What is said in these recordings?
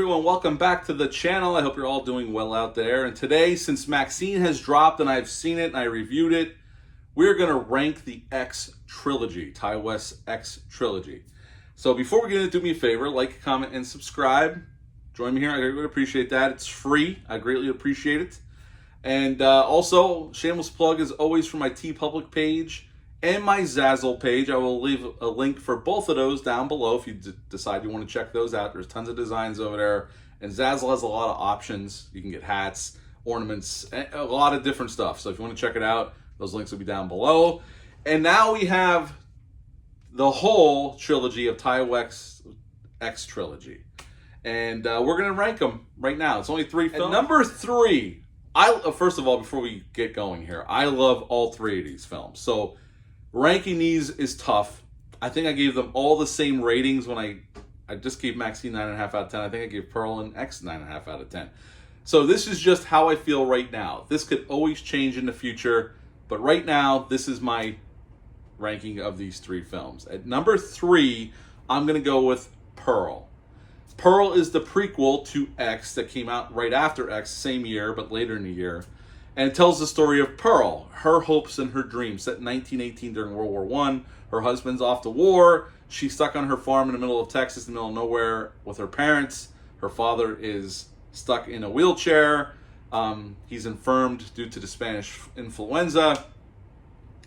everyone, welcome back to the channel. I hope you're all doing well out there. And today, since Maxxxine has dropped and I've seen it and I reviewed it, we're going to rank the X Trilogy, Ty West's X Trilogy. So before we get into it, do me a favor, like, comment, and subscribe. Join me here. I greatly appreciate that. It's free. I greatly appreciate it. And also, shameless plug as always for my TeePublic page and my Zazzle page. I will leave a link for both of those down below if you decide you want to check those out. There's tons of designs over there. And Zazzle has a lot of options. You can get hats, ornaments, a lot of different stuff. So if you want to check it out, those links will be down below. And now we have the whole trilogy of Ty West's X Trilogy. And we're going to rank them right now. It's only 3 films. At number 3, first of all, before we get going here, I love all 3 of these films. So ranking these is tough. I think I gave them all the same ratings when I just gave Maxxxine 9.5 out of 10. I think I gave Pearl and X 9.5 out of 10. So this is just how I feel right now. This could always change in the future, but right now, this is my ranking of these 3 films. At number 3, I'm going to go with Pearl. Pearl is the prequel to X that came out right after X, same year, but later in the year. And it tells the story of Pearl, her hopes and her dreams, set in 1918 during World War I. Her husband's off to war. She's stuck on her farm in the middle of Texas, in the middle of nowhere, with her parents. Her father is stuck in a wheelchair. He's infirmed due to the Spanish influenza.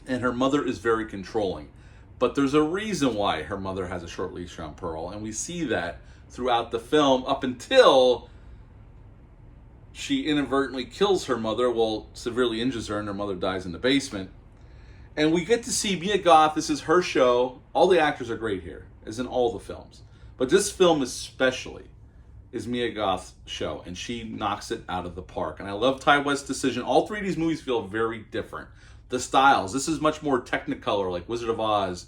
And her mother is very controlling. But there's a reason why her mother has a short leash on Pearl. And we see that throughout the film up until she inadvertently kills her mother, well, severely injures her, and her mother dies in the basement. And we get to see Mia Goth. This is her show. All the actors are great here, as in all the films. But this film especially is Mia Goth's show, and she knocks it out of the park. And I love Ty West's decision. All 3 of these movies feel very different. The styles. This is much more Technicolor, like Wizard of Oz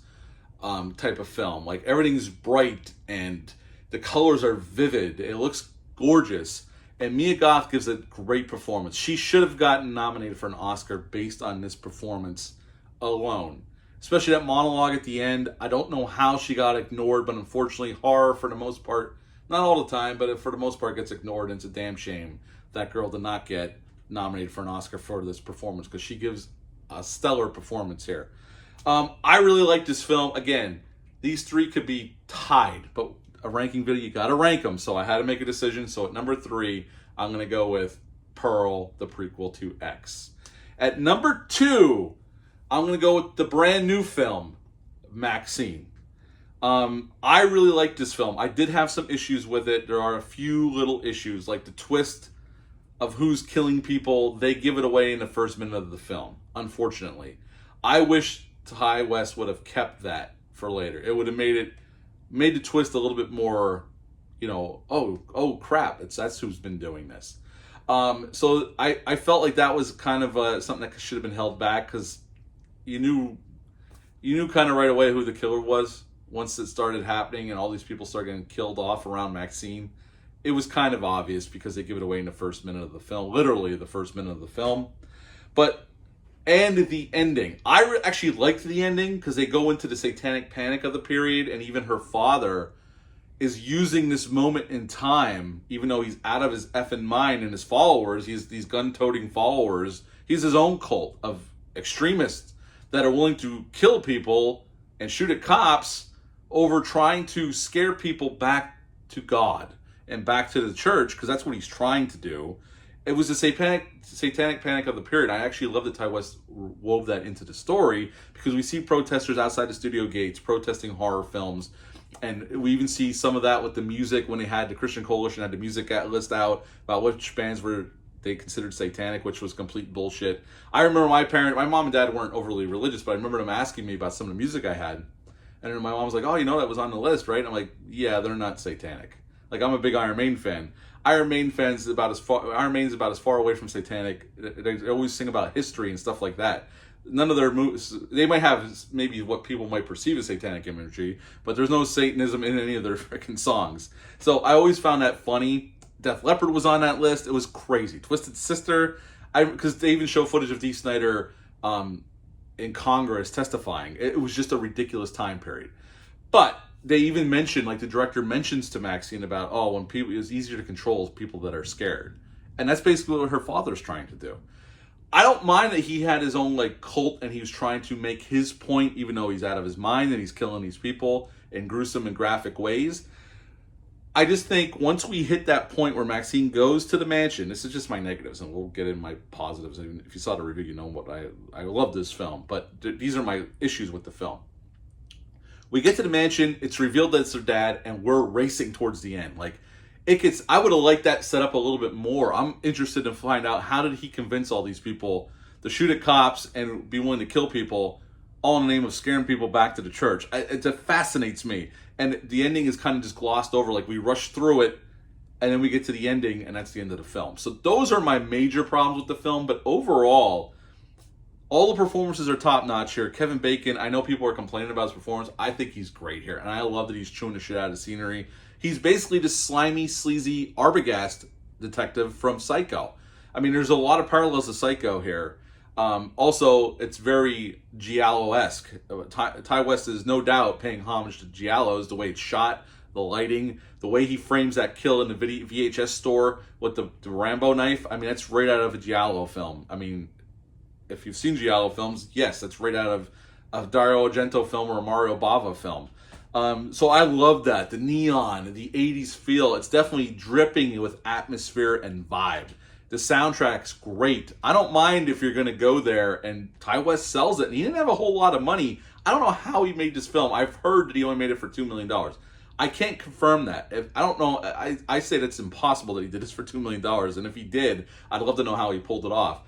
type of film. Like, everything's bright, and the colors are vivid. It looks gorgeous. And Mia Goth gives a great performance. She should have gotten nominated for an Oscar based on this performance alone. Especially that monologue at the end. I don't know how she got ignored, but unfortunately, horror for the most part, not all the time, but for the most part gets ignored. And it's a damn shame that girl did not get nominated for an Oscar for this performance, because she gives a stellar performance here. I really like this film. Again, these 3 could be tied, but a ranking video, you got to rank them. So I had to make a decision. So at number 3, I'm going to go with Pearl, the prequel to X. At number 2, I'm going to go with the brand new film, Maxxxine. I really like this film. I did have some issues with it. There are a few little issues, like the twist of who's killing people. They give it away in the first minute of the film, unfortunately. I wish Ty West would have kept that for later. It would have made the twist a little bit more, oh crap, that's who's been doing this. So I felt like that was kind of something that should have been held back, because you knew kind of right away who the killer was once it started happening and all these people started getting killed off around Maxxxine. It was kind of obvious because they give it away in the first minute of the film, literally the first minute of the film. And the ending. I actually liked the ending because they go into the satanic panic of the period, and even her father is using this moment in time, even though he's out of his effing mind, and his followers, these gun-toting followers, he's his own cult of extremists that are willing to kill people and shoot at cops over trying to scare people back to God and back to the church, because that's what he's trying to do. It was the satanic panic of the period. I actually love that Ty West wove that into the story, because we see protesters outside the studio gates protesting horror films. And we even see some of that with the music when they had the Christian Coalition had the music list out about which bands were they considered satanic, which was complete bullshit. I remember my mom and dad weren't overly religious, but I remember them asking me about some of the music I had. And my mom was like, oh, that was on the list, right? I'm like, yeah, they're not satanic. Like, I'm a big Iron Maiden fan. Iron Maiden's about as far away from satanic. They always sing about history and stuff like that. None of their movies, they might have maybe what people might perceive as satanic imagery, but there's no Satanism in any of their freaking songs. So I always found that funny. Def Leppard was on that list. It was crazy. Twisted Sister, because they even show footage of Dee Snider in Congress testifying. It was just a ridiculous time period. But they even mention, like the director mentions to Maxxine about, oh, when people, it's easier to control people that are scared. And that's basically what her father's trying to do. I don't mind that he had his own like cult and he was trying to make his point, even though he's out of his mind and he's killing these people in gruesome and graphic ways. I just think once we hit that point where Maxxine goes to the mansion, this is just my negatives, and we'll get in my positives. And if you saw the review, you know what I love this film, but these are my issues with the film. We get to the mansion, it's revealed that it's their dad, and we're racing towards the end. Like, it gets, I would have liked that set up a little bit more. I'm interested to find out, how did he convince all these people to shoot at cops and be willing to kill people, all in the name of scaring people back to the church? It fascinates me. And the ending is kind of just glossed over. Like, we rush through it, and then we get to the ending, and that's the end of the film. So those are my major problems with the film. But overall, all the performances are top-notch here. Kevin Bacon, I know people are complaining about his performance. I think he's great here. And I love that he's chewing the shit out of the scenery. He's basically the slimy, sleazy Arbogast detective from Psycho. I mean, there's a lot of parallels to Psycho here. Also, it's very Giallo-esque. Ty West is no doubt paying homage to Giallos, the way it's shot, the lighting, the way he frames that kill in the VHS store with the Rambo knife. I mean, that's right out of a Giallo film. I mean, if you've seen Giallo films, yes, that's right out of a Dario Argento film or a Mario Bava film. So I love that. The neon, the 80s feel. It's definitely dripping with atmosphere and vibe. The soundtrack's great. I don't mind if you're going to go there, and Ty West sells it. And he didn't have a whole lot of money. I don't know how he made this film. I've heard that he only made it for $2 million. I can't confirm that. I don't know. I say that's impossible that he did this for $2 million. And if he did, I'd love to know how he pulled it off.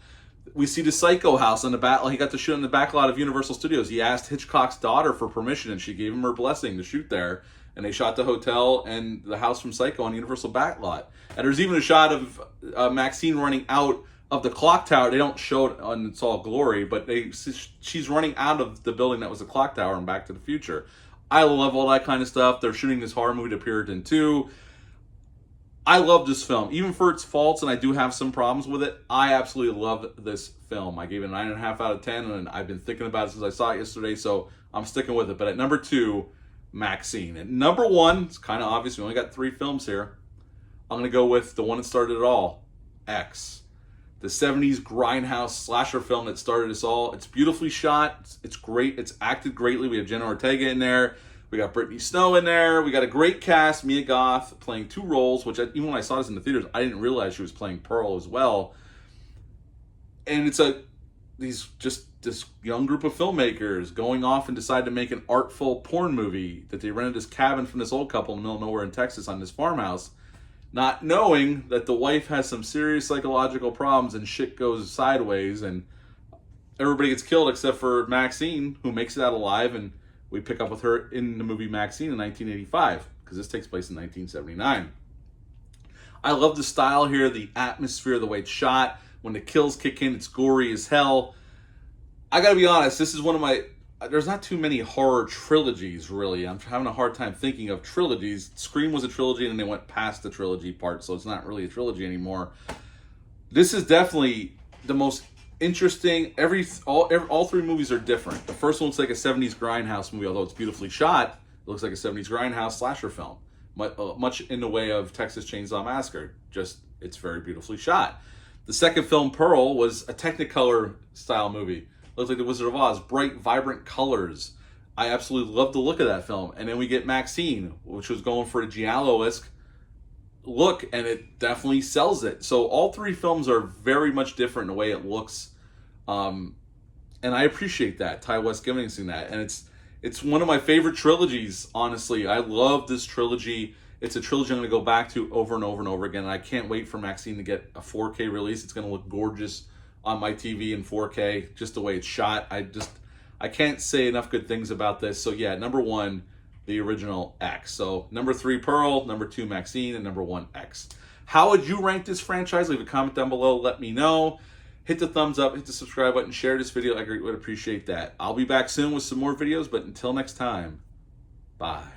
We see the Psycho house in the back. He got to shoot in the back lot of Universal Studios. He asked Hitchcock's daughter for permission, and she gave him her blessing to shoot there. And they shot the hotel and the house from Psycho on Universal back lot. And there's even a shot of Maxxine running out of the clock tower. They don't show it on its all glory, but she's running out of the building that was the clock tower in Back to the Future. I love all that kind of stuff. They're shooting this horror movie to Puritan 2. I love this film, even for its faults, and I do have some problems with it. I absolutely love this film. I gave it a 9.5 out of 10, and I've been thinking about it since I saw it yesterday, so I'm sticking with it. But at number 2, Maxxine. At number 1, it's kind of obvious, we only got 3 films here. I'm going to go with the one that started it all, X. The 70s grindhouse slasher film that started us all. It's beautifully shot. It's great. It's acted greatly. We have Jenna Ortega in there. We got Brittany Snow in there. We got a great cast. Mia Goth playing 2 roles, which even when I saw this in the theaters, I didn't realize she was playing Pearl as well. And it's this young group of filmmakers going off and decide to make an artful porn movie that they rented this cabin from this old couple in the middle of nowhere in Texas on this farmhouse, not knowing that the wife has some serious psychological problems and shit goes sideways and everybody gets killed except for Maxxine, who makes it out alive, and we pick up with her in the movie Maxxine in 1985, because this takes place in 1979. I love the style here, the atmosphere, the way it's shot. When the kills kick in, it's gory as hell. I gotta be honest, this is one of my... There's not too many horror trilogies, really. I'm having a hard time thinking of trilogies. Scream was a trilogy, and then they went past the trilogy part, so it's not really a trilogy anymore. This is definitely the most interesting. All 3 movies are different. The first one looks like a 70s grindhouse movie, although it's beautifully shot. It looks like a 70s grindhouse slasher film, much in the way of Texas Chainsaw Massacre. Just, it's very beautifully shot. The second film, Pearl, was a Technicolor style movie. Looks like The Wizard of Oz, bright, vibrant colors. I absolutely love the look of that film. And then we get Maxxine, which was going for a Giallo-esque look, and it definitely sells it. So all 3 films are very much different in the way it looks, and I appreciate that. Ty West giving us that, and it's one of my favorite trilogies. Honestly, I love this trilogy. It's a trilogy I'm going to go back to over and over and over again, and I can't wait for Maxxine to get a 4K release. It's going to look gorgeous on my TV in 4K, just the way it's shot. I can't say enough good things about this. So yeah, number 1, the original X. So number 3, Pearl, number 2, Maxxine, and number 1, X. How would you rank this franchise? Leave a comment down below. Let me know. Hit the thumbs up, hit the subscribe button, share this video. I would appreciate that. I'll be back soon with some more videos, but until next time, bye.